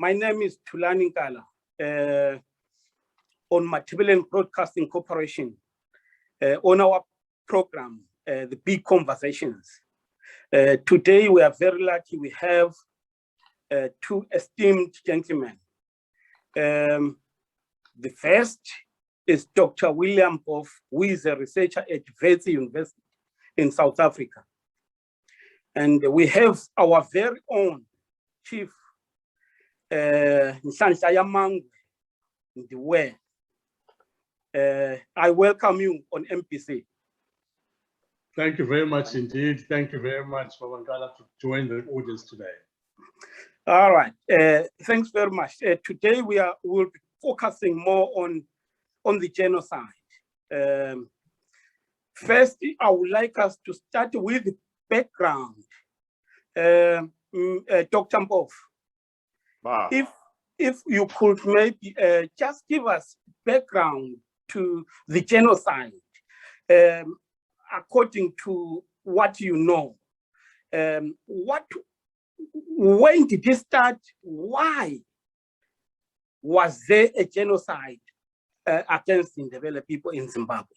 My name is Thulani Nkala on Matabeleland Broadcasting Corporation on our program, The Big Conversations. Today, we are very lucky we have two esteemed gentlemen. The first is Dr. William Mpofu, who is a researcher at Wits University in South Africa. And we have our very own Chief Mnangagwa Ndiweni. I welcome you on MPC. Thank you very much indeed. Thank you very much, Mangala, to join the audience today. All right. Thanks very much. Today we'll be focusing more on the genocide. First, I would like us to start with the background. Dr. Mpofu, wow. If you could maybe just give us background to the genocide, according to what you know. When did it start? Why was there a genocide against the Ndebele people in Zimbabwe?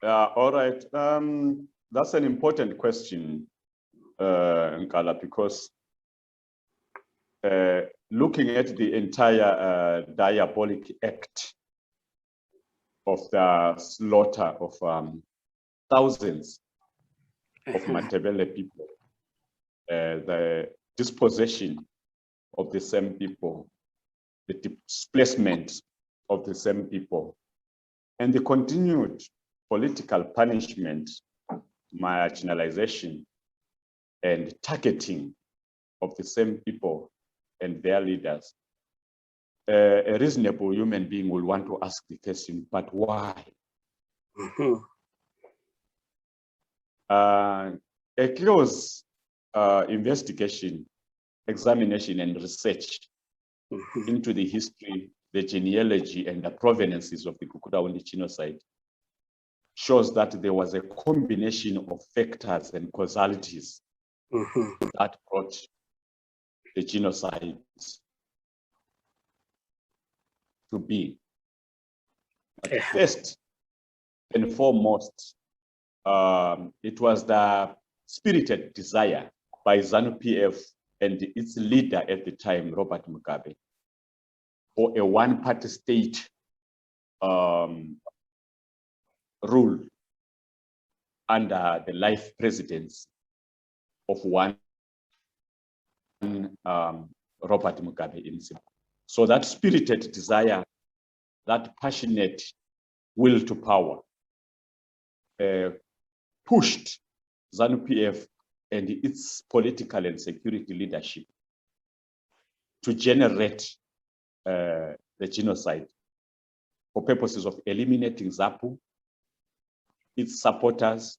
All right. That's an important question, Nkala, because looking at the entire diabolic act of the slaughter of thousands of Matabele people, the dispossession of the same people, the displacement of the same people, and the continued political punishment, marginalization, and targeting of the same people and their leaders. A reasonable human being will want to ask the question, but why? A close investigation, examination, and research into the history, the genealogy, and the provenances of the gukurahundi genocide shows that there was a combination of factors and causalities that brought the genocide to be. First and foremost, it was the spirited desire by ZANU-PF and its leader at the time, Robert Mugabe, for a one-party state rule under the life presidency of one Robert Mugabe in Zimbabwe. So that spirited desire, that passionate will to power pushed ZANU-PF and its political and security leadership to generate the genocide for purposes of eliminating ZAPU, its supporters,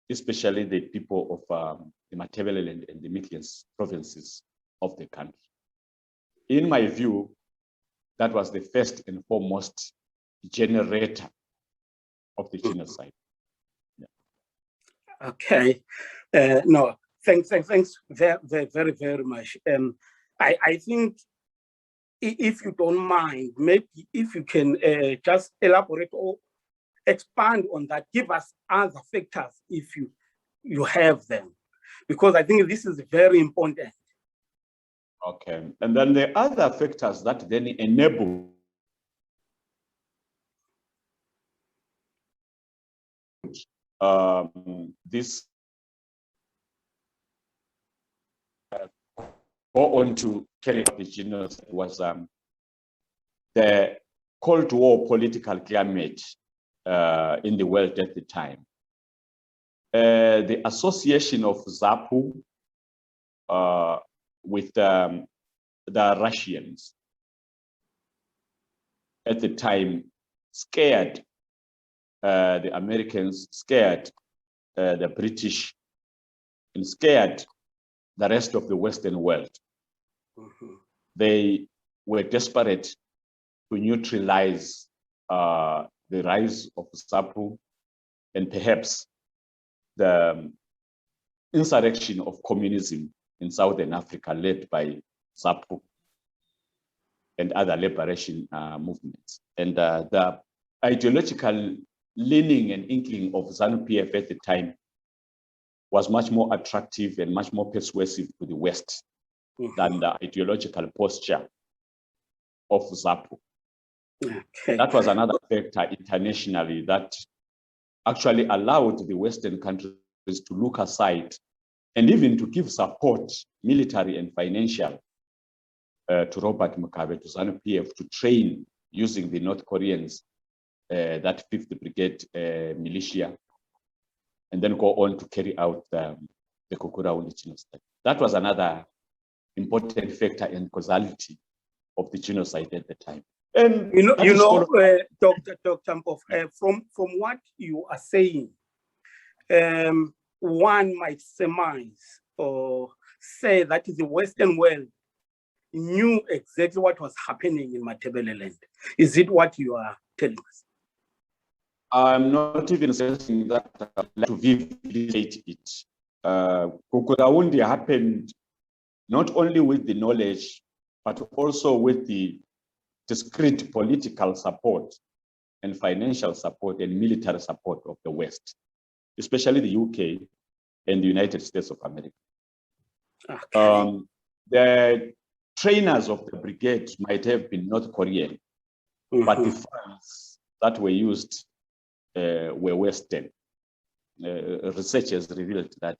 especially the people of the Matabeleland and the Midlands provinces of the country. In my view, that was the first and foremost generator of the genocide. Yeah. Okay. No, thanks very, very much. I think if you don't mind, maybe if you can just elaborate or expand on that, give us other factors if you have them, because I think this is very important. Okay, and then the other factors that then enable this go on to carry out the genocide was the Cold War political climate in the world at the time. The association of ZAPU with the Russians at the time scared the Americans, scared the British, and scared the rest of the Western world. They were desperate to neutralize the rise of ZAPU and perhaps the insurrection of communism in Southern Africa led by ZAPU and other liberation movements. And the ideological leaning and inkling of ZANU-PF at the time was much more attractive and much more persuasive to the West than the ideological posture of ZAPU. Okay. That was another factor internationally that actually allowed the Western countries to look aside and even to give support, military and financial, to Robert Mugabe, to ZANU-PF, to train using the North Koreans, that 5th Brigade militia, and then go on to carry out the gukurahundi genocide. That was another important factor in causality of the genocide at the time. And Dr. Mpofu, from what you are saying, one might surmise or say that the Western world knew exactly what was happening in Matabeleland. Is it what you are telling us? I'm not even saying that to vividate it. Gukurahundi happened not only with the knowledge, but also with the discrete political support and financial support and military support of the West, especially the UK and the United States of America. Okay. The trainers of the brigade might have been North Korean, but the funds that were used were Western. Researchers revealed that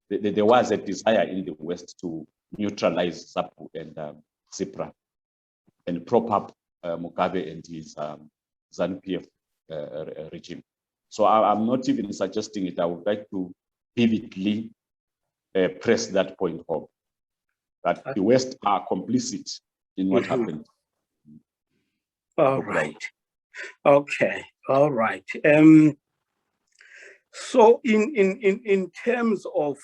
there was a desire in the West to neutralize ZAPU and ZIPRA and prop up Mugabe and his ZANU-PF regime. So I'm not even suggesting it. I would like to vividly press that point home, that the West are complicit in what happened. All right. Okay. All right. So in terms of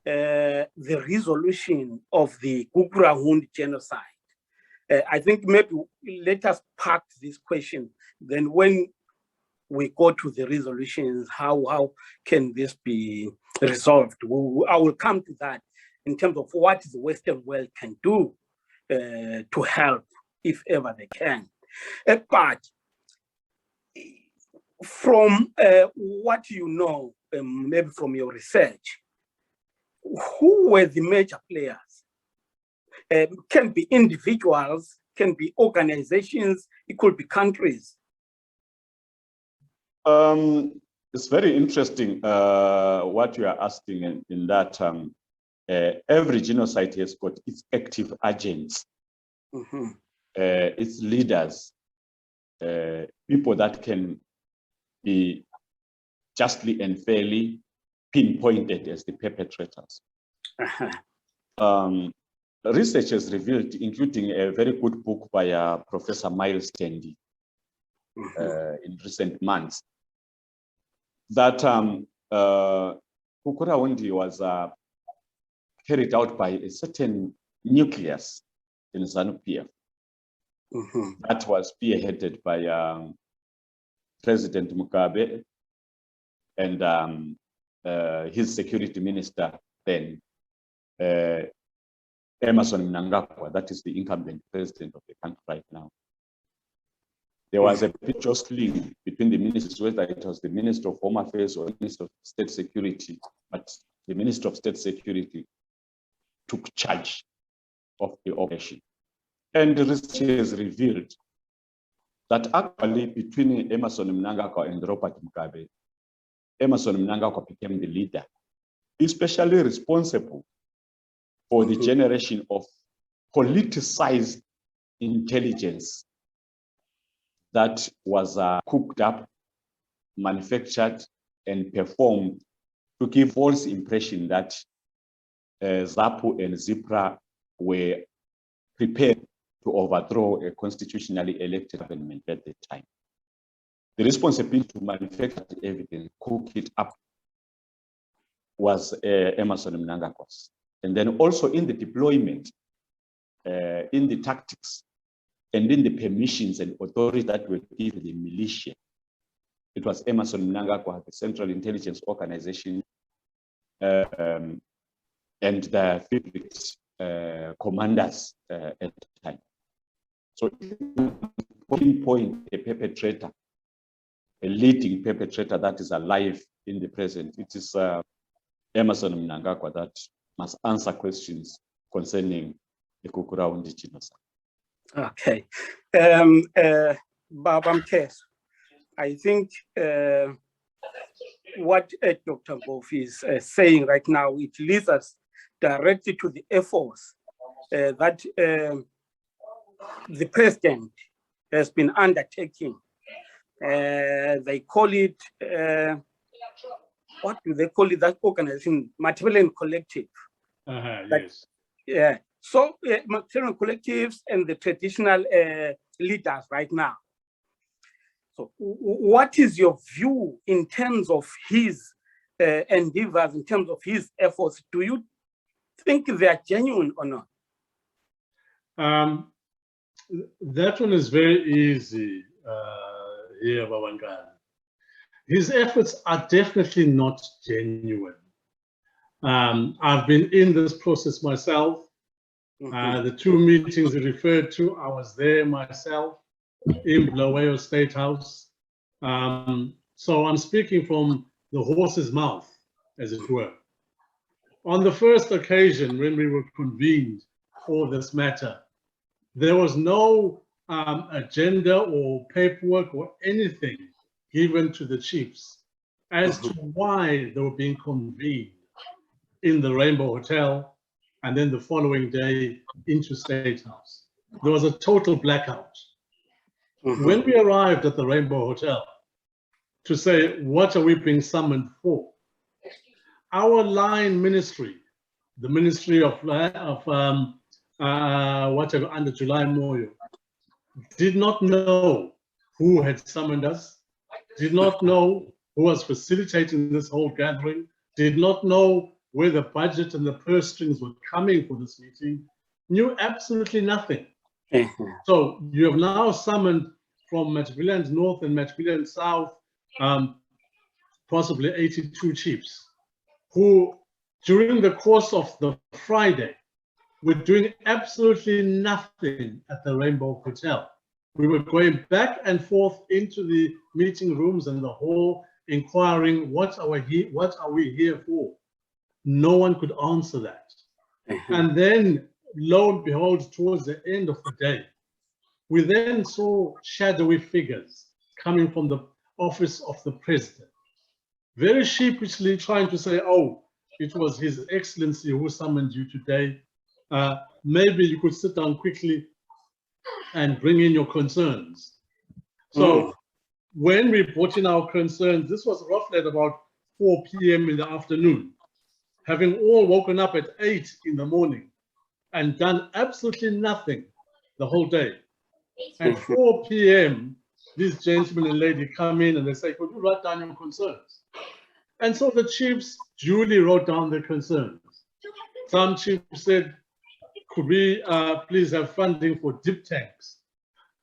the resolution of the gukurahundi genocide, I think maybe let us park this question. Then when we go to the resolutions, how can this be resolved? I will come to that in terms of what the Western world can do to help, if ever they can. But from what you know, maybe from your research, who were the major players? Can be individuals, can be organizations, it could be countries. It's very interesting what you are asking in that every genocide has got its active agents, its leaders, people that can be justly and fairly pinpointed as the perpetrators. Research has revealed, including a very good book by Professor Miles Tandy in recent months, that gukurahundi was carried out by a certain nucleus in ZANU-PF that was spearheaded by President Mugabe and his security minister then, Emmerson Mnangagwa, that is the incumbent president of the country right now. There was a bit jostling between the ministers, whether it was the Minister of Home Affairs or Minister of State Security, but the Minister of State Security took charge of the operation. And the research has revealed that actually between Emmerson Mnangagwa and Robert Mugabe, Emmerson Mnangagwa became the leader, especially responsible for the generation of politicized intelligence that was cooked up, manufactured, and performed to give false impression that ZAPU and ZIPRA were prepared to overthrow a constitutionally elected government at the time. The responsibility to manufacture the evidence, cook it up, was Emmerson Mnangagwa's. And then also in the deployment, in the tactics, and in the permissions and authority that were given the militia, it was Emmerson Mnangagwa, the Central Intelligence Organization, and the 5th commanders at the time. So, pinpoint a perpetrator, a leading perpetrator that is alive in the present. It is Emmerson Mnangagwa that must answer questions concerning the gukurahundi genocide. Okay. Baba Mteso, I think what Dr. Mpofu is saying right now, it leads us directly to the efforts that the president has been undertaking. They call it, what do they call it, that organization, Matabeleland Collective. Yes. Yeah. So Matabeleland Collectives and the traditional leaders right now. So what is your view in terms of his endeavors, in terms of his efforts? Do you think they are genuine or not? That one is very easy here, Babangana. His efforts are definitely not genuine. I've been in this process myself. The two meetings you referred to, I was there myself in Bulawayo State House. So I'm speaking from the horse's mouth, as it were. On the first occasion when we were convened for this matter, there was no agenda or paperwork or anything given to the chiefs as to why they were being convened in the Rainbow Hotel and then the following day into State House. There was a total blackout. When we arrived at the Rainbow Hotel to say, what are we being summoned for? Our line ministry, the Ministry of whatever, under July Moyo, did not know who had summoned us, did not know who was facilitating this whole gathering, did not know where the budget and the purse strings were coming for this meeting, knew absolutely nothing. So you have now summoned from Matabeleland North and Matabeleland South, possibly 82 chiefs, who during the course of the Friday were doing absolutely nothing at the Rainbow Hotel. We were going back and forth into the meeting rooms and the hall, inquiring, what are we here for? No one could answer that. And then, lo and behold, towards the end of the day, we then saw shadowy figures coming from the office of the president, very sheepishly trying to say, oh, it was His Excellency who summoned you today. Maybe you could sit down quickly and bring in your concerns. So when we brought in our concerns, this was roughly at about 4 p.m. in the afternoon, having all woken up at 8 in the morning and done absolutely nothing the whole day. At 4 p.m., these gentlemen and lady come in and they say, could you write down your concerns? And so the chiefs duly wrote down their concerns. Some chiefs said, could we please have funding for dip tanks?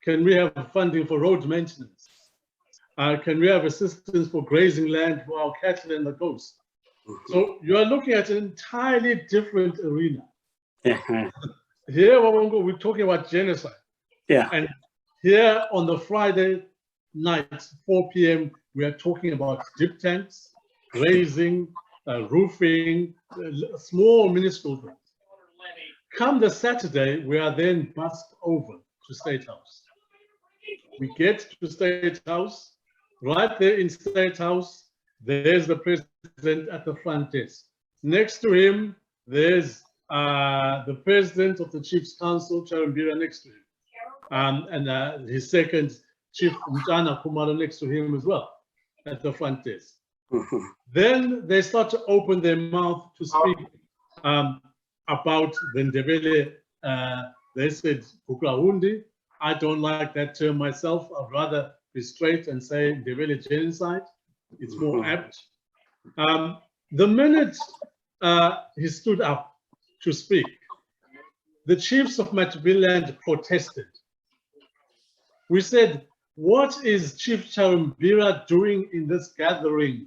Can we have funding for road maintenance? Can we have assistance for grazing land for our cattle and the goats? So you are looking at an entirely different arena. Here, we're talking about genocide. And here on the Friday night, 4 p.m., we are talking about dip tanks, grazing, roofing, small minuscule things. Come the Saturday, we are then bussed over to State House. We get to State House. Right there in State House, there's the president at the front desk. Next to him, there's the president of the Chiefs Council, Charambira, next to him. And his second, Chief Mtana Kumalo, next to him as well, at the front desk. Then they start to open their mouth to speak about the Ndebele. They said gukurahundi. I don't like that term myself. I'd rather be straight and say Ndebele genocide. It's more apt. The minute he stood up to speak, the chiefs of Matabeleland protested. We said, what is Chief Charambira doing in this gathering?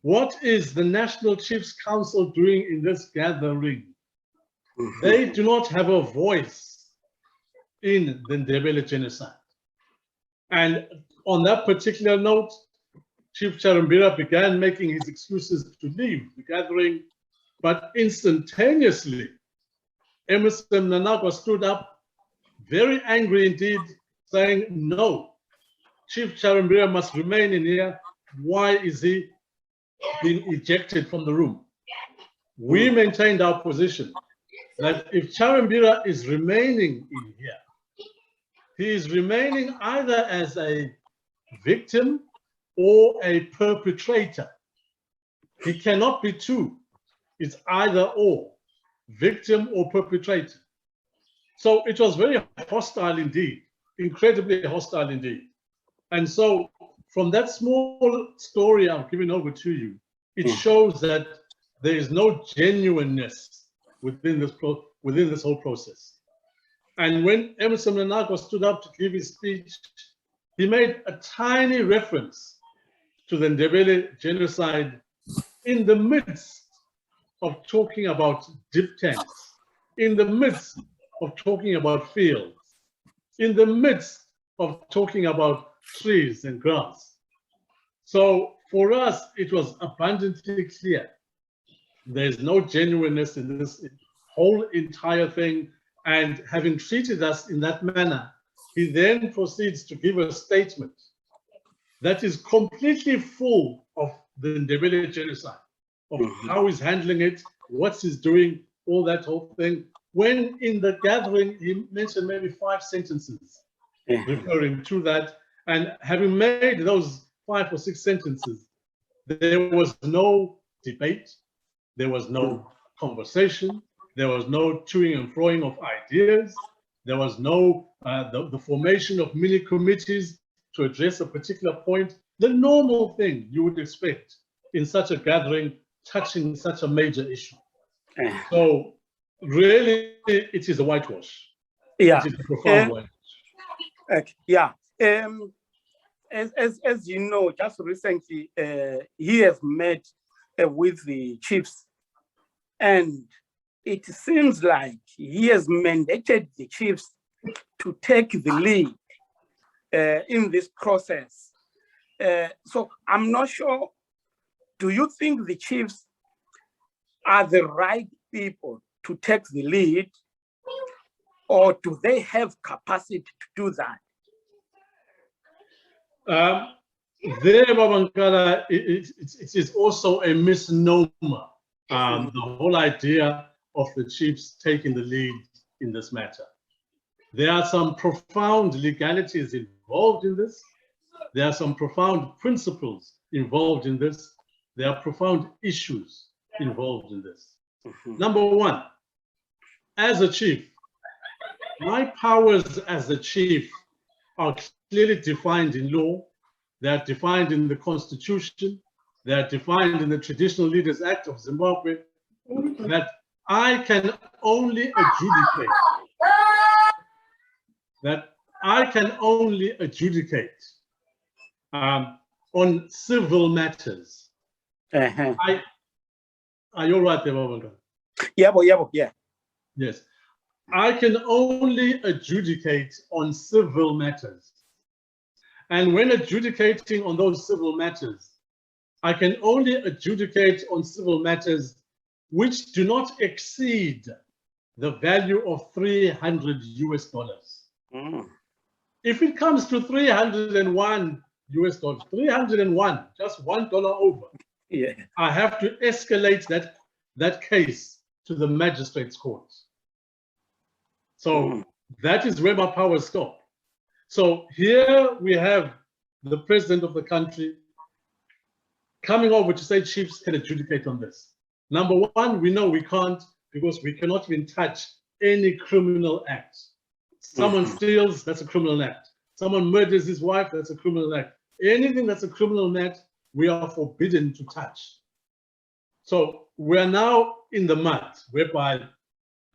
What is the National Chiefs Council doing in this gathering? They do not have a voice in the Ndebele genocide. And on that particular note, Chief Charimbira began making his excuses to leave the gathering, but instantaneously, Emmerson Mnangagwa stood up, very angry indeed, saying, no, Chief Charimbira must remain in here. Why is he being ejected from the room? We maintained our position that if Charimbira is remaining in here, he is remaining either as a victim or a perpetrator. He cannot be two. It's either or, victim or perpetrator. So it was very hostile indeed, incredibly hostile indeed. And so from that small story I've given over to you, it shows that there is no genuineness within this whole process. And when Emmerson Mnangagwa stood up to give his speech, he made a tiny reference to the Ndebele genocide in the midst of talking about dip tanks, in the midst of talking about fields, in the midst of talking about trees and grass. So for us, it was abundantly clear there's no genuineness in this whole entire thing. And having treated us in that manner, he then proceeds to give a statement that is completely full of the Ndebele genocide, of how he's handling it, what he's doing, all that whole thing. When in the gathering, he mentioned maybe 5 sentences referring to that. And having made those 5 or 6 sentences, there was no debate, there was no conversation, there was no toing and froing of ideas, there was no the formation of mini committees to address a particular point, the normal thing you would expect in such a gathering touching such a major issue. So really, it is a whitewash. Yeah. It is a profound whitewash. Yeah. As you know, just recently, he has met with the chiefs, and it seems like he has mandated the chiefs to take the lead in this process. So I'm not sure, do you think the chiefs are the right people to take the lead, or do they have capacity to do that? There, Babankala, it is also a misnomer, the whole idea of the chiefs taking the lead in this matter. There are some profound legalities involved in this. There are some profound principles involved in this. There are profound issues involved in this. Number one, as a chief, my powers as a chief are clearly defined in law. They are defined in the Constitution. They are defined in the Traditional Leaders Act of Zimbabwe, that I can only adjudicate. That I can only adjudicate on civil matters. Are you all right there, Babanka? Yeah. Yes. I can only adjudicate on civil matters. And when adjudicating on those civil matters, I can only adjudicate on civil matters which do not exceed the value of $300 US. If it comes to $301 US, 301, just $1 over, I have to escalate that case to the magistrate's court. So that is where my powers stop. So here we have the president of the country coming over to say chiefs can adjudicate on this. Number one, we know we can't, because we cannot even touch any criminal act. Someone steals, that's a criminal act. Someone murders his wife, that's a criminal act. Anything that's a criminal act, we are forbidden to touch. So we're now in the mud, whereby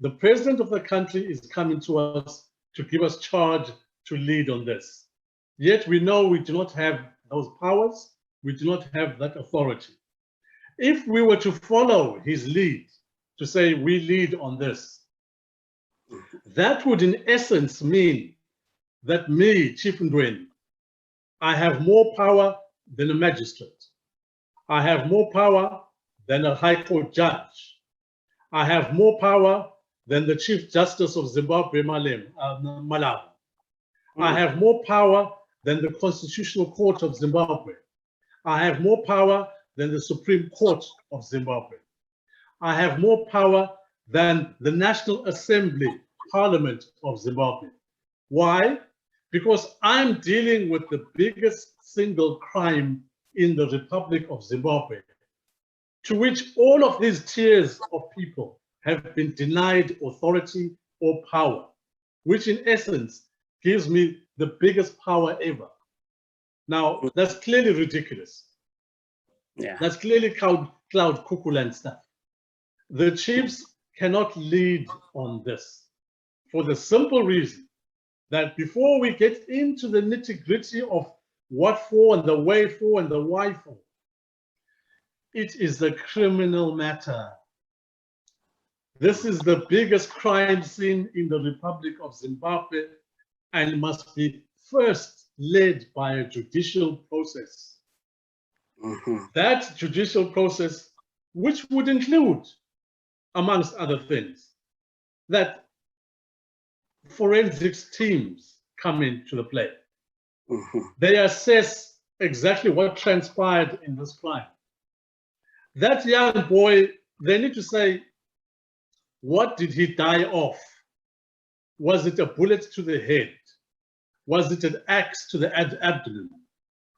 the president of the country is coming to us to give us charge to lead on this. Yet we know we do not have those powers, we do not have that authority. If we were to follow his lead, to say we lead on this, that would in essence mean that me, Chief Ndiweni, I have more power than a magistrate. I have more power than a high court judge. I have more power than the Chief Justice of Zimbabwe, Malawi. I have more power than the Constitutional Court of Zimbabwe. I have more power than the Supreme Court of Zimbabwe. I have more power than the National Assembly, Parliament of Zimbabwe. Why? Because I'm dealing with the biggest single crime in the Republic of Zimbabwe, to which all of these tiers of people have been denied authority or power, which in essence gives me the biggest power ever. Now, that's clearly ridiculous. Yeah. That's clearly cloud cuckoo stuff. The chiefs cannot lead on this for the simple reason that before we get into the nitty-gritty of what for and the way for and the why for, it is a criminal matter. This is the biggest crime scene in the Republic of Zimbabwe and must be first led by a judicial process. That judicial process, which would include, amongst other things, that forensics teams come into the play. They assess exactly what transpired in this crime. That young boy, they need to say, what did he die of? Was it a bullet to the head? Was it an axe to the abdomen?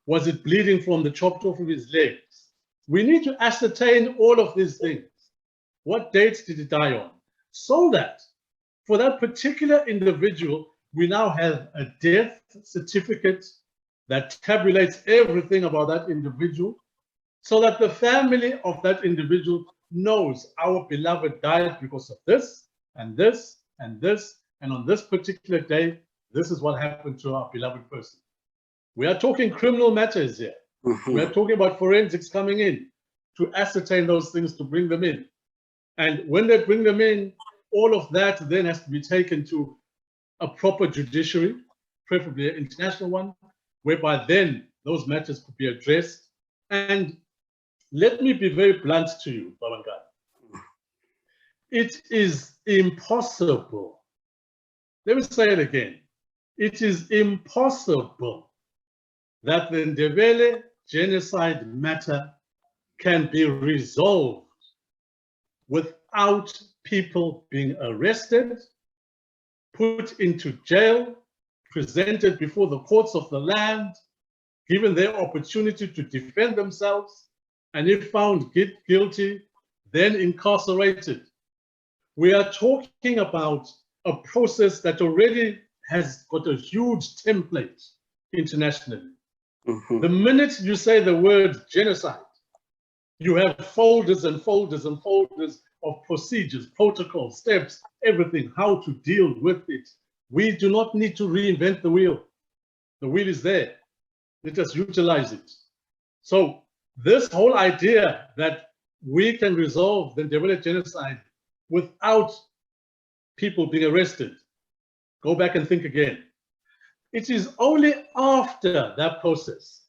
Was it bleeding from the chopped off of his legs? We need to ascertain all of these things. What dates did he die on? So that for that particular individual, we now have a death certificate that tabulates everything about that individual, so that the family of that individual knows our beloved died because of this, and this, and this, and on this particular day, this is what happened to our beloved person. We are talking criminal matters here. We are talking about forensics coming in to ascertain those things, to bring them in. And when they bring them in, all of that then has to be taken to a proper judiciary, preferably an international one, whereby then those matters could be addressed. And let me be very blunt to you, Babangana. It is impossible. Let me say it again. It is impossible that the Ndebele genocide matter can be resolved without people being arrested, put into jail, presented before the courts of the land, given their opportunity to defend themselves, and if found guilty, then incarcerated. We are talking about a process that already has got a huge template internationally. The minute you say the word genocide, you have folders and folders and folders of procedures, protocols, steps, everything, how to deal with it. We do not need to reinvent the wheel. The wheel is there. Let us utilize it. So this whole idea that we can resolve the Ndebele genocide without people being arrested, go back and think again. It is only after that process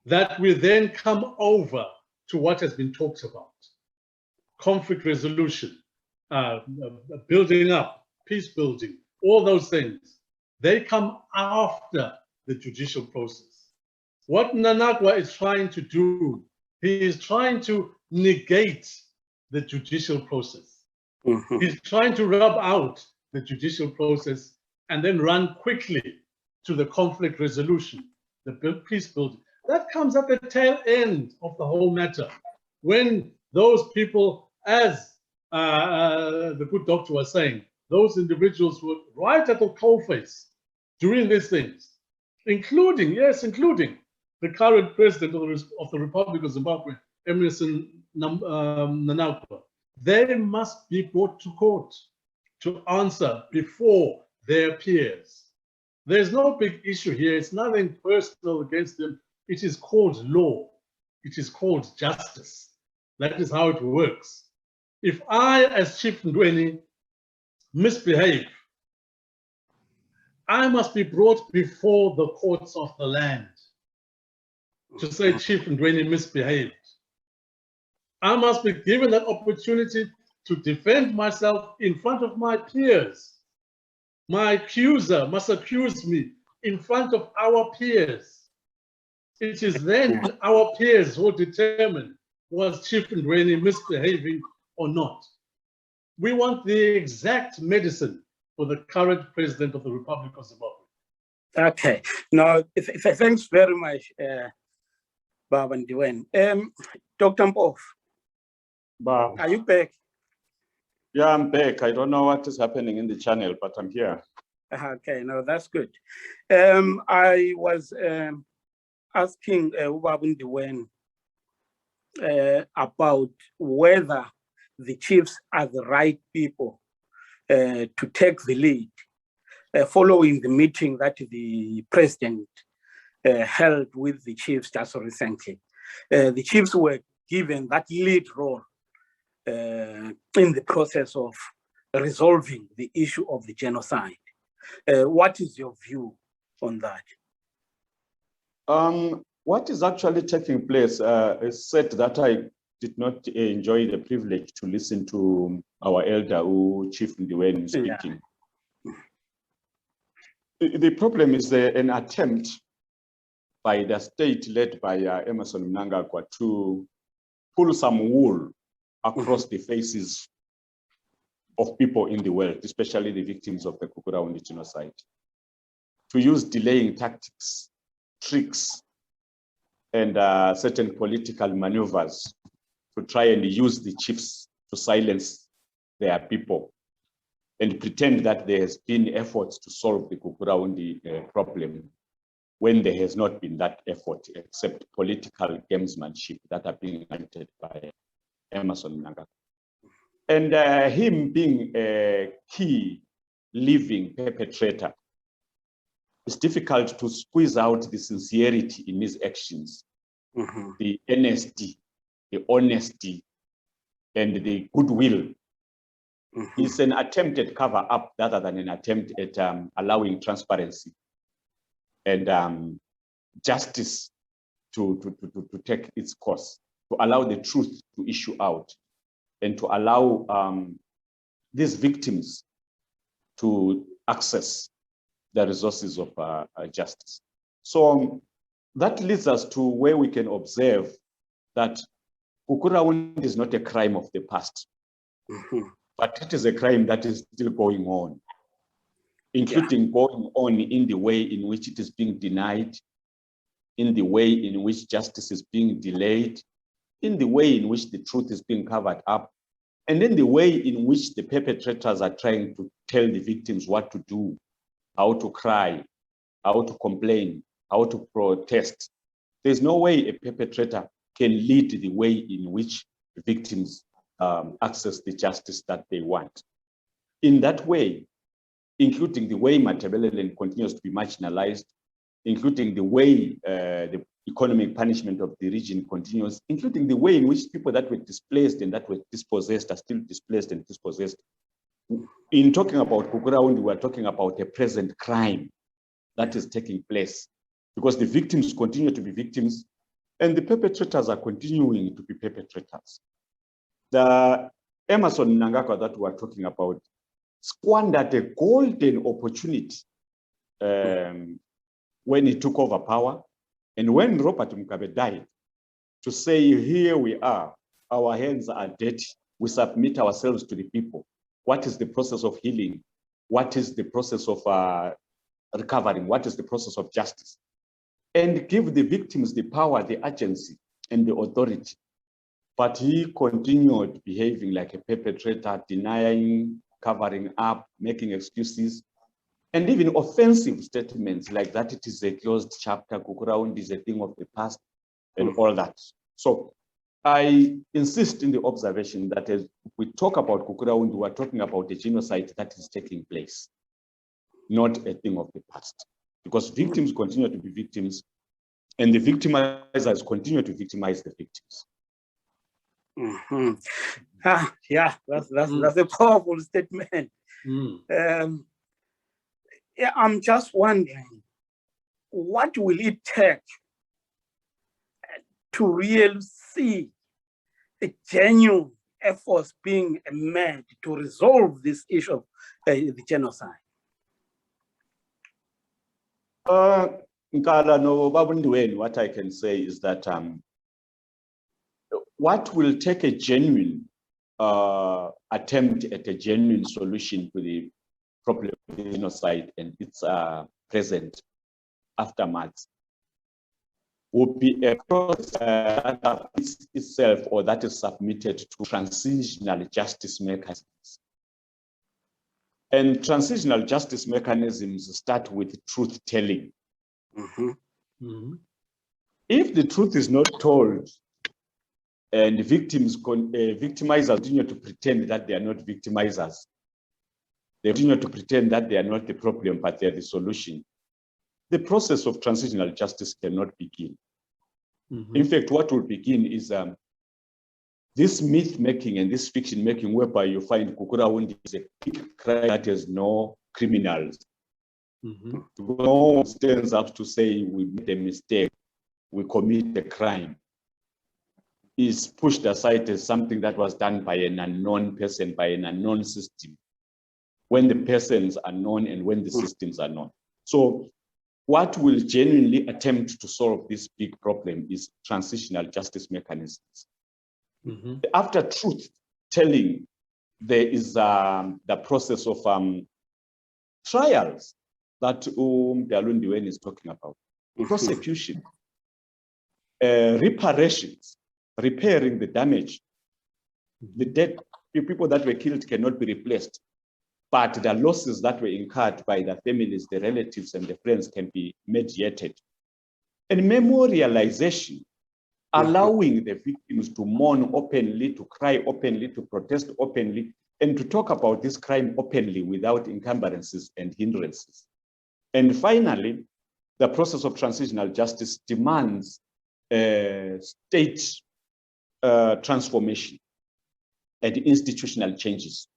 that we then come over to what has been talked about. Conflict resolution, building up, peace building, all those things. They come after the judicial process. What Mnangagwa is trying to do, he is trying to negate the judicial process. He's trying to rub out the judicial process and then run quickly to the conflict resolution, the peace building. That comes at the tail end of the whole matter. When those people, as the good doctor was saying, those individuals were right at the coalface doing these things, including the current president of the Republic of Zimbabwe, Emmerson Mnangagwa. They must be brought to court to answer before their peers. There's no big issue here. It's nothing personal against them. It is called law. It is called justice. That is how it works. If I, as Chief Ndiweni, misbehave I must be brought before the courts of the land to say Chief Ndiweni misbehaved. I must be given that opportunity to defend myself in front of my peers. My accuser must accuse me in front of our peers. It is then our peers who determine was Chief Ndiweni misbehaving or not. We want the exact medicine for the current president of the Republic of Zimbabwe. Okay, no, thanks very much, Baba Ndiweni. Dr. Mpofu, are you back? Yeah, I'm back. I don't know what is happening in the channel, but I'm here. Okay, no, that's good. I was asking Baba Ndiweni about whether the chiefs are the right people to take the lead following the meeting that the president held with the chiefs just recently. The chiefs were given that lead role in the process of resolving the issue of the genocide. What is your view on that? What is actually taking place is said that I did not enjoy the privilege to listen to our elder, Chief Ndiweni, speaking. Yeah. The problem is an attempt by the state led by Emmerson Mnangagwa to pull some wool across the faces of people in the world, especially the victims of the Gukurahundi genocide, to use delaying tactics, tricks, and certain political maneuvers to try and use the chiefs to silence their people and pretend that there has been efforts to solve the Gukurahundi problem when there has not been that effort except political gamesmanship that are being acted by Emmerson Mnangagwa. And him being a key living perpetrator, it's difficult to squeeze out the sincerity in his actions, the honesty, and the goodwill. It's an attempt at cover up rather than an attempt at allowing transparency and justice to take its course, to allow the truth to issue out, and to allow these victims to access the resources of justice. So that leads us to where we can observe that Gukurahundi is not a crime of the past, but it is a crime that is still going on, including going on in the way in which it is being denied, in the way in which justice is being delayed, in the way in which the truth is being covered up, and in the way in which the perpetrators are trying to tell the victims what to do, how to cry, how to complain, how to protest. There's no way a perpetrator can lead the way in which victims access the justice that they want. In that way, including the way Matabeleland continues to be marginalized, including the way the economic punishment of the region continues, including the way in which people that were displaced and that were dispossessed are still displaced and dispossessed. In talking about Gukurahundi, we're talking about a present crime that is taking place because the victims continue to be victims and the perpetrators are continuing to be perpetrators. The Emmerson Mnangagwa that we're talking about squandered a golden opportunity when he took over power. And when Robert Mugabe died, to say, here we are, our hands are dirty, we submit ourselves to the people. What is the process of healing? What is the process of recovering? What is the process of justice? And give the victims the power, the agency, and the authority. But he continued behaving like a perpetrator, denying, covering up, making excuses, and even offensive statements like that it is a closed chapter, Gukurahundi is a thing of the past, and all that. So I insist in the observation that as we talk about Gukurahundi, we're talking about a genocide that is taking place, not a thing of the past. Because victims continue to be victims, and the victimizers continue to victimize the victims. Yeah, that's a powerful statement. Yeah, I'm just wondering, what will it take to really see a genuine efforts being made to resolve this issue of the genocide? Nkala no Babu Ndiweni, what I can say is that what will take a genuine attempt at a genuine solution to the problem of genocide and its present aftermath would be a process that itself or that is submitted to transitional justice mechanisms. And transitional justice mechanisms start with truth telling. If the truth is not told and victimizers continue to pretend that they are not victimizers, they continue to pretend that they are not the problem, but they are the solution, the process of transitional justice cannot begin. In fact, what will begin is this myth making and this fiction making, whereby you find gukurahundi is a big crime that has no criminals. No one stands up to say we made a mistake, we commit a crime, is pushed aside as something that was done by an unknown person, by an unknown system, when the persons are known and when the systems are known. So what will genuinely attempt to solve this big problem is transitional justice mechanisms. After truth telling, there is the process of trials that Dr. Ndiweni is talking about, prosecution, reparations, repairing the damage. The dead people that were killed cannot be replaced, but the losses that were incurred by the families, the relatives, and the friends can be mediated. And memorialization, allowing the victims to mourn openly, to cry openly, to protest openly, and to talk about this crime openly without encumbrances and hindrances. And finally, the process of transitional justice demands state transformation and institutional changes.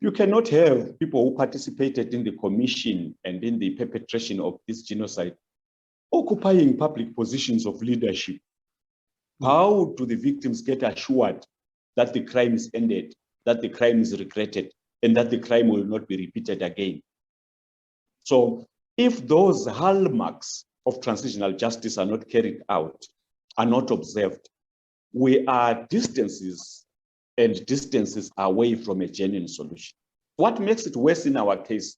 You cannot have people who participated in the commission and in the perpetration of this genocide occupying public positions of leadership. How do the victims get assured that the crime is ended, that the crime is regretted, and that the crime will not be repeated again? So if those hallmarks of transitional justice are not carried out, are not observed, we are distances away from a genuine solution. What makes it worse in our case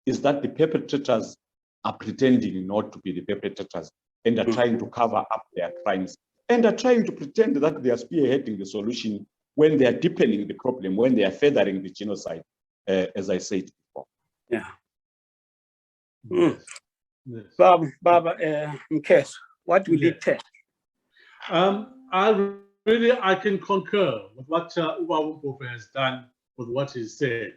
is that the perpetrators are pretending not to be the perpetrators and are trying to cover up their crimes and are trying to pretend that they are spearheading the solution when they are deepening the problem, when they are furthering the genocide, as I said before. Yeah. Baba, Mkes, what will it take? I can concur with what Mpofu has done, with what he said,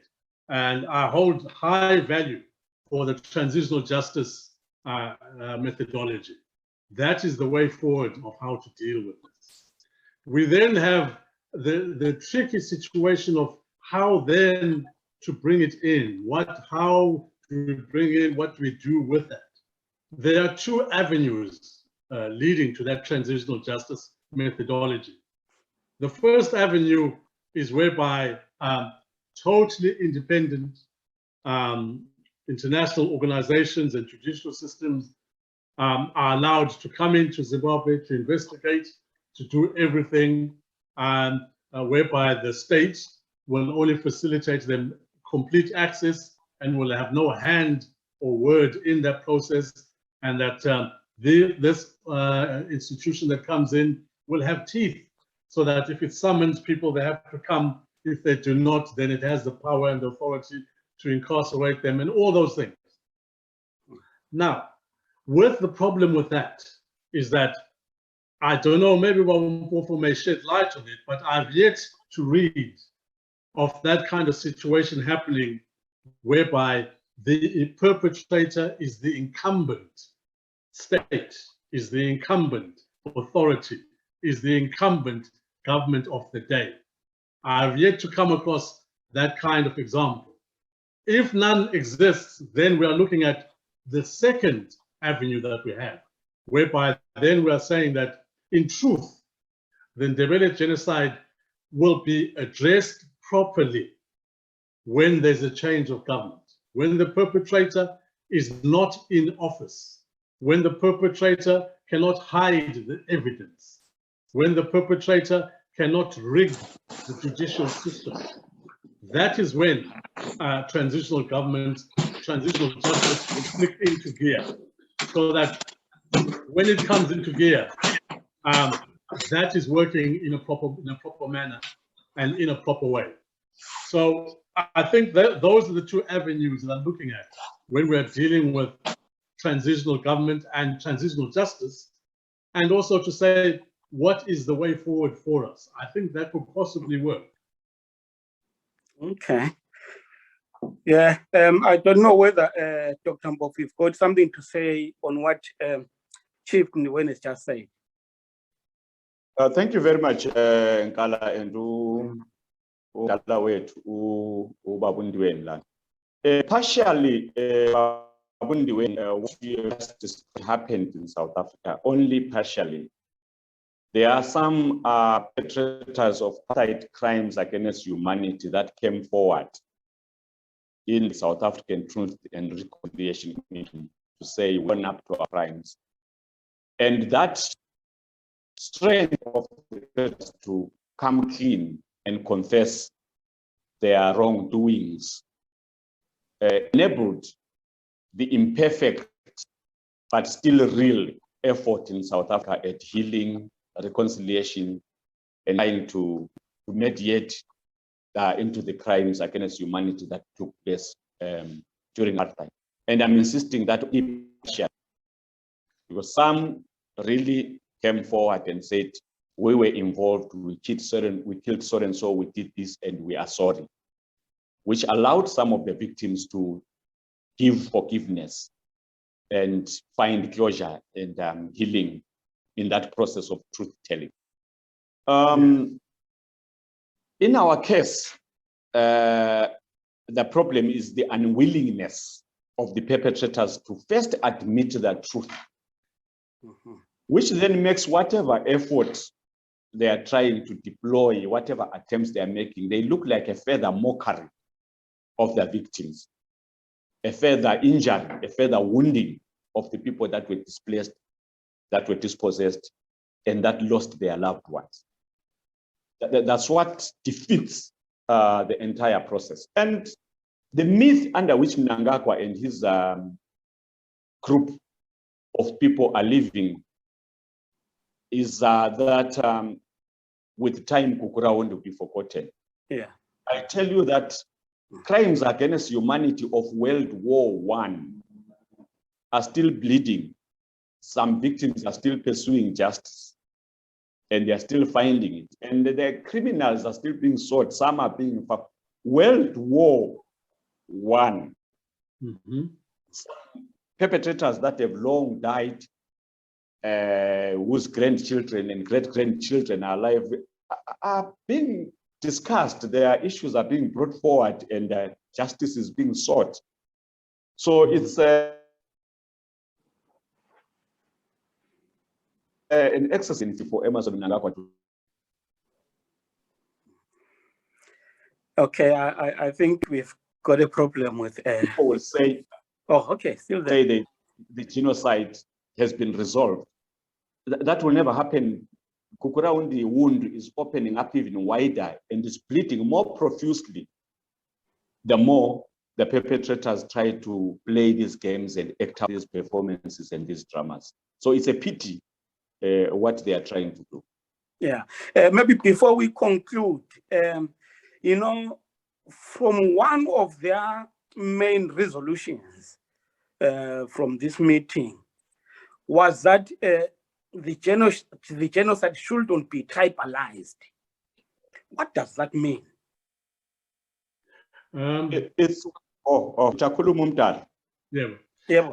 and I hold high value for the transitional justice methodology. That is the way forward of how to deal with this. We then have the tricky situation of how then to bring it in, how to bring in, what we do with that. There are two avenues leading to that transitional justice methodology. The first avenue is whereby totally independent international organizations and judicial systems are allowed to come into Zimbabwe to investigate, to do everything, whereby the state will only facilitate them complete access and will have no hand or word in that process, and that this institution that comes in will have teeth, so that if it summons people, they have to come. If they do not, then it has the power and the authority to incarcerate them and all those things. Now, with the problem with that is that, I don't know, maybe Mpofu may shed light on it, but I've yet to read of that kind of situation happening whereby the perpetrator is the incumbent state, is the incumbent authority, is the incumbent government of the day. I've yet to come across that kind of example. If none exists, then we are looking at the second avenue that we have, whereby then we are saying that in truth, the Ndebele genocide will be addressed properly when there's a change of government, when the perpetrator is not in office, when the perpetrator cannot hide the evidence, when the perpetrator cannot rig the judicial system. That is when transitional government, transitional justice will click into gear, so that when it comes into gear, that is working in a proper manner and in a proper way. So I think that those are the two avenues that I'm looking at when we're dealing with transitional government and transitional justice, and also to say what is the way forward for us. I think that could possibly work. Okay. Yeah, I don't know whether Dr. Mpofu, you've got something to say on what Chief Ndiweni has just said. Thank you very much, Nkala and Nkala wethu uBaba Ndiweni la. Partially, what justice happened in South Africa, only partially. There are some perpetrators of apartheid crimes against humanity that came forward in the South African Truth and Reconciliation Commission to say we're up to our crimes. And that strength of the perpetrators to come clean and confess their wrongdoings enabled the imperfect but still real effort in South Africa at healing, reconciliation, and trying to mediate into the crimes against humanity that took place during apartheid. And I'm insisting that because some really came forward and said, we were involved, we killed so and so, we did this, and we are sorry, which allowed some of the victims to give forgiveness and find closure and healing in that process of truth-telling. In our case, the problem is the unwillingness of the perpetrators to first admit the truth, which then makes whatever effort they are trying to deploy, whatever attempts they are making, they look like a further mockery of the victims, a further injury, a further wounding of the people that were displaced, that were dispossessed, and that lost their loved ones. That's what defeats the entire process. And the myth under which Mnangagwa and his group of people are living is that with time, gukurahundi will be forgotten. Yeah. I tell you that crimes against humanity of World War I are still bleeding. Some victims are still pursuing justice, and they are still finding it. And the criminals are still being sought. Some are being World War I. Some perpetrators that have long died, whose grandchildren and great-grandchildren are alive, are being discussed. Their issues are being brought forward, and justice is being sought. So it's an exercise for Emmerson Mnangagwa. Okay, I think we've got a problem with. People will say, oh, okay, still there. Say the genocide has been resolved. That will never happen. Gukurahundi wound is opening up even wider and is bleeding more profusely the more the perpetrators try to play these games and act out these performances and these dramas. So it's a pity what they are trying to do. Yeah, maybe before we conclude, you know, from one of their main resolutions from this meeting was that the genocide shouldn't be tribalized. What does that mean? It's Chakulu Mumtar. Yeah. Yeah.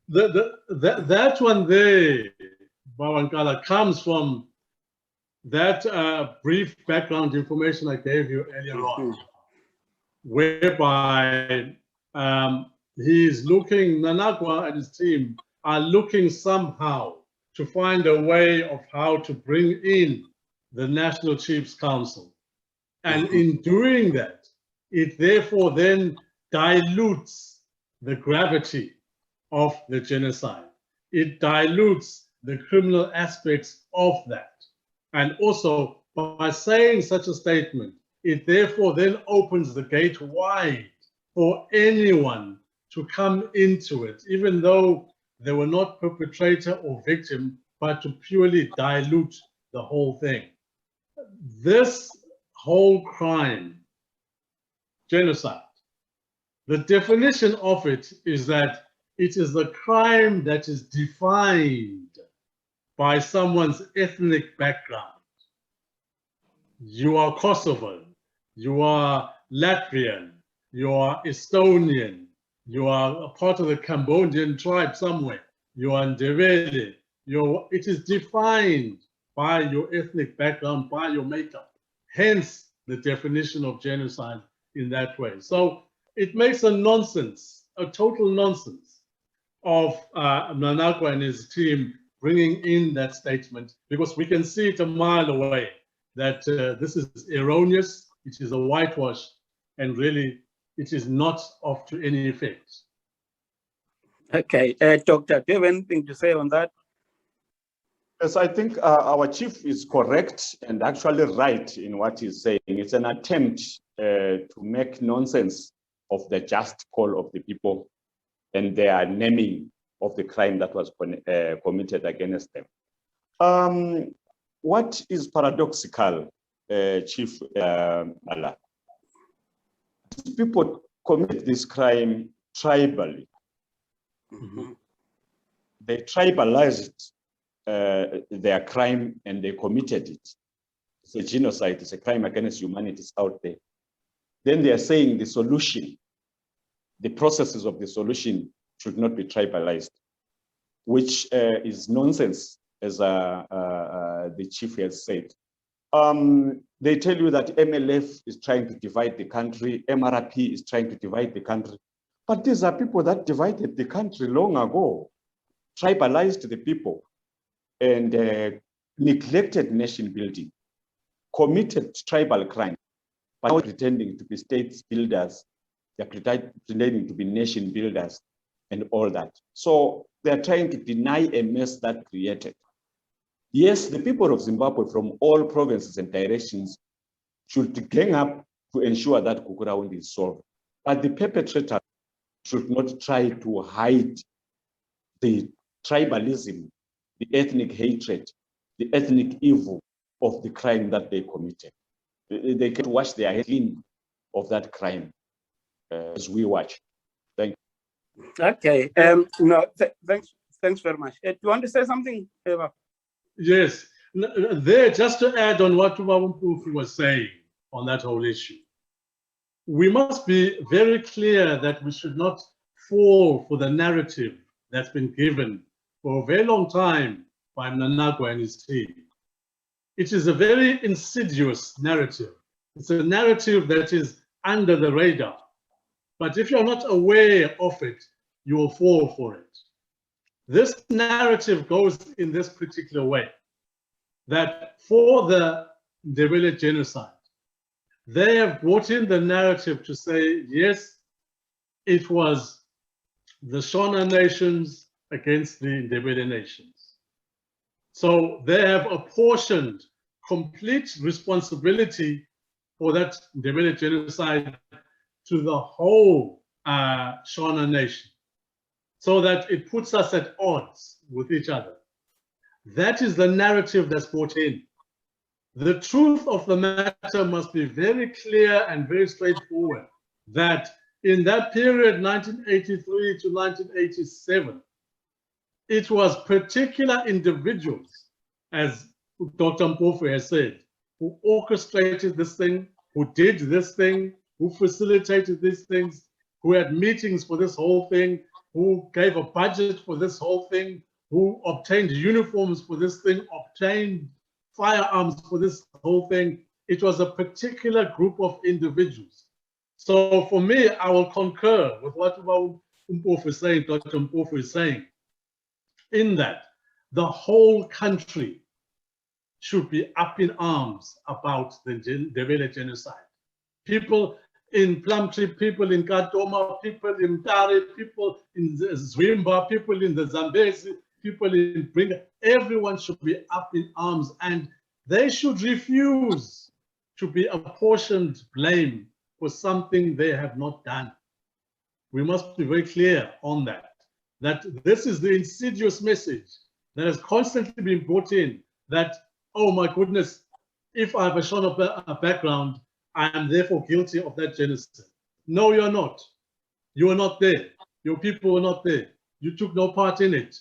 That one there, Bawankala, comes from that brief background information I gave you earlier on. whereby he's looking, Mnangagwa and his team are looking somehow to find a way of how to bring in the National Chiefs Council. And in doing that, it therefore then dilutes the gravity of the genocide. It dilutes the criminal aspects of that. And also, by saying such a statement, it therefore then opens the gate wide for anyone to come into it, even though they were not perpetrator or victim, but to purely dilute the whole thing. This whole crime, genocide, the definition of it is that it is a crime that is defined by someone's ethnic background. You are Kosovan, you are Latvian, you are Estonian, you are a part of the Cambodian tribe somewhere, you are Ndebele. It is defined by your ethnic background, by your makeup. Hence the definition of genocide in that way. So it makes a nonsense, a total nonsense of Mnangagwa and his team bringing in that statement, because we can see it a mile away that this is erroneous, it is a whitewash, and really it is not of to any effect. Okay, Doctor, do you have anything to say on that? Yes, I think our chief is correct and actually right in what he's saying. It's an attempt to make nonsense of the just call of the people and their naming of the crime that was committed against them. What is paradoxical, Chief Allah? People commit this crime tribally. They tribalized their crime and they committed it. It's a genocide, it's a crime against humanity out there. Then they are saying the solution, the processes of the solution should not be tribalized, which is nonsense, as the chief has said. They tell you that MLF is trying to divide the country, MRP is trying to divide the country. But these are people that divided the country long ago, tribalized the people, and neglected nation building, committed tribal crime, but now pretending to be state builders, they're pretending to be nation builders and all that. So they're trying to deny a mess that created. Yes, the people of Zimbabwe from all provinces and directions should gang up to ensure that gukurahundi is solved. But the perpetrators should not try to hide the tribalism, the ethnic hatred, the ethnic evil of the crime that they committed. They can wash their hands clean of that crime as we watch. Thank you. Okay. No, thanks very much. Do you want to say something, Eva? Yes. There, just to add on what Mpofu was saying on that whole issue, we must be very clear that we should not fall for the narrative that's been given for a very long time by Mnangagwa and his team. It is a very insidious narrative. It's a narrative that is under the radar. But if you're not aware of it, you will fall for it. This narrative goes in this particular way, that for the Ndebele genocide, they have brought in the narrative to say, yes, it was the Shona nations against the Ndebele nations. So they have apportioned complete responsibility for that Ndebele genocide to the whole Shona nation, so that it puts us at odds with each other. That is the narrative that's brought in. The truth of the matter must be very clear and very straightforward, that in that period, 1983 to 1987, it was particular individuals, as Dr. Mpofu has said, who orchestrated this thing, who did this thing, who facilitated these things, who had meetings for this whole thing, who gave a budget for this whole thing, who obtained uniforms for this thing, obtained firearms for this whole thing. It was a particular group of individuals. So for me, I will concur with what Mpofu is saying, Dr. Mpofu is saying, in that the whole country should be up in arms about the Ndebele genocide. People in Plumtree, people in Katoma, people in Tare, people in Zwimba, people in the Zambezi, people in Bringa, everyone should be up in arms, and they should refuse to be apportioned blame for something they have not done. We must be very clear on that, that this is the insidious message that has constantly been brought in, that, oh my goodness, if I have a Shona background, I am therefore guilty of that genocide. No, you're not. You are not there. Your people were not there. You took no part in it.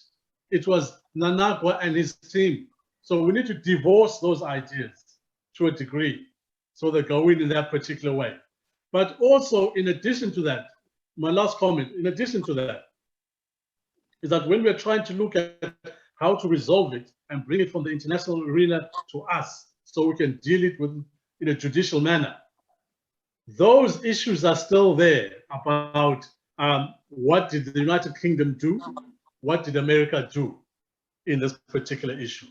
It was Mnangagwa and his team. So we need to divorce those ideas to a degree, so they go in that particular way. But also, in addition to that, my last comment, in addition to that, is that when we're trying to look at how to resolve it and bring it from the international arena to us, so we can deal it with in a judicial manner, those issues are still there about what did the United Kingdom do, what did America do in this particular issue.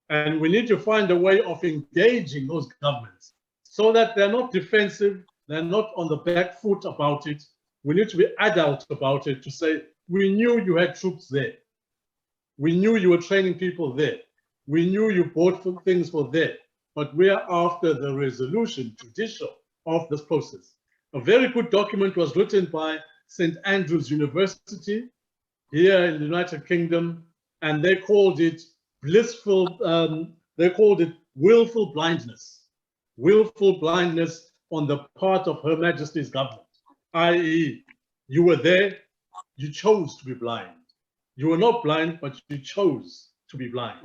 And we need to find a way of engaging those governments so that they're not defensive, they're not on the back foot about it. We need to be adult about it, to say, we knew you had troops there. We knew you were training people there. We knew you bought things for there. But we are after the resolution, judicial, of this process. A very good document was written by St. Andrews University here in the United Kingdom, and they called it blissful, they called it willful blindness. Willful blindness on the part of Her Majesty's government, i.e., you were there, you chose to be blind. You were not blind, but you chose to be blind.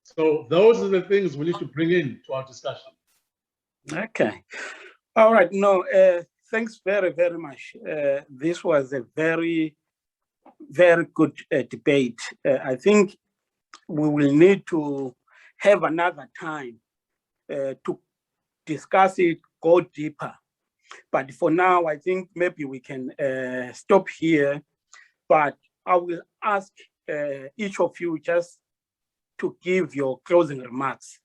So those are the things we need to bring into our discussion. Okay. All right. No, thanks very, very much. This was a very, very good debate. I think we will need to have another time to discuss it, go deeper. But for now, I think maybe we can stop here. But I will ask each of you just to give your closing remarks.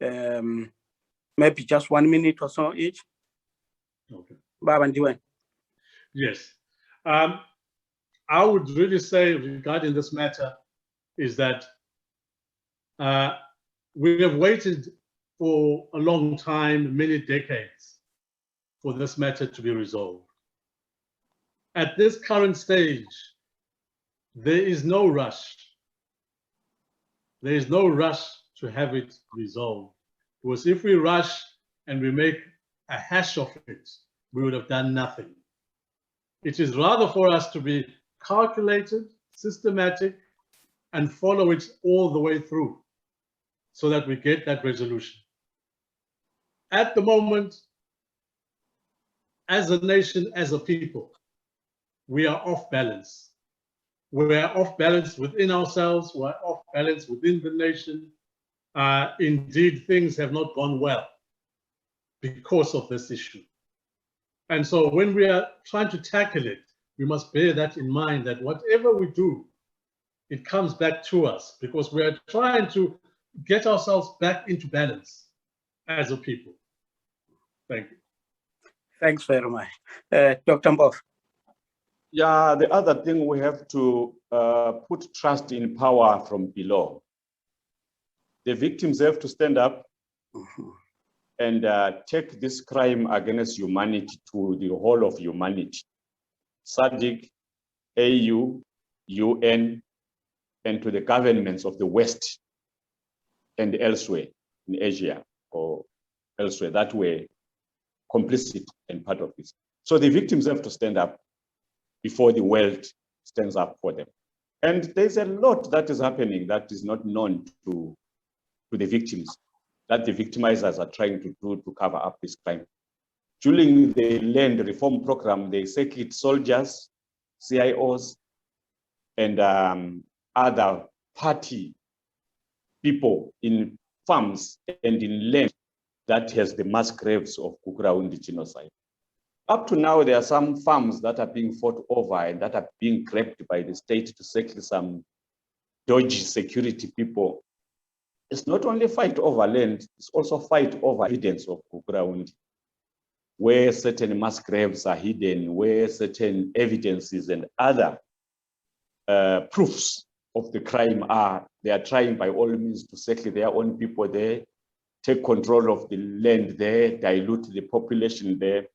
Maybe just 1 minute or so each. Okay. Baba Ndiweni. Yes. I would really say regarding this matter is that we have waited for a long time, many decades, for this matter to be resolved. At this current stage, there is no rush. There is no rush to have it resolved. Because if we rush and we make a hash of it, we would have done nothing. It is rather for us to be calculated, systematic, and follow it all the way through so that we get that resolution. At the moment, as a nation, as a people, we are off balance. We are off balance within ourselves, we are off balance within the nation. Indeed, things have not gone well because of this issue. And so when we are trying to tackle it, we must bear that in mind, that whatever we do, it comes back to us, because we are trying to get ourselves back into balance as a people. Thank you. Thanks very much. Dr. Mpofu. Yeah, the other thing, we have to put trust in power from below. The victims have to stand up and take this crime against humanity to the whole of humanity. SADC, AU, UN, and to the governments of the West and elsewhere in Asia or elsewhere that were complicit and part of this. So the victims have to stand up before the world stands up for them. And there's a lot that is happening that is not known to the victims, that the victimizers are trying to do to cover up this crime. During the land reform program, they circuit soldiers, CIOs, and other party people in farms and in land that has the mass graves of gukurahundi genocide. Up to now, there are some farms that are being fought over and that are being grabbed by the state to settle some dodgy security people. It's not only fight over land, it's also fight over evidence of gukurahundi, where certain mass graves are hidden, where certain evidences and other proofs of the crime are. They are trying by all means to settle their own people there, take control of the land there, dilute the population there.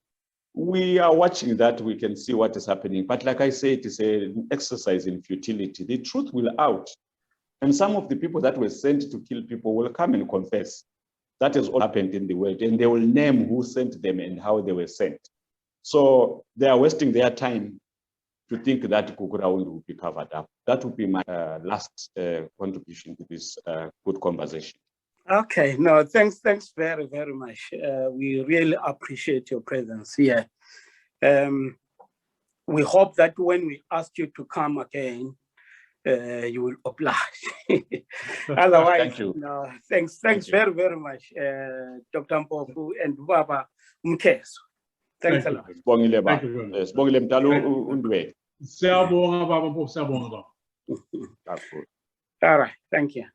We are watching that, we can see what is happening. But like I said, it is an exercise in futility. The truth will out. And some of the people that were sent to kill people will come and confess. That has all happened in the world. And they will name who sent them and how they were sent. So they are wasting their time to think that gukurahundi will be covered up. That would be my last contribution to this good conversation. Okay, no, thanks very, very much. We really appreciate your presence here. We hope that when we ask you to come again, you will oblige. Otherwise, Thank you. No, thanks very, very much, Dr. Mpofu and Baba Mkeso. Thanks a lot. Thank you very much. Siyabonga, Baba Mpofu, siyabonga. All right, thank you.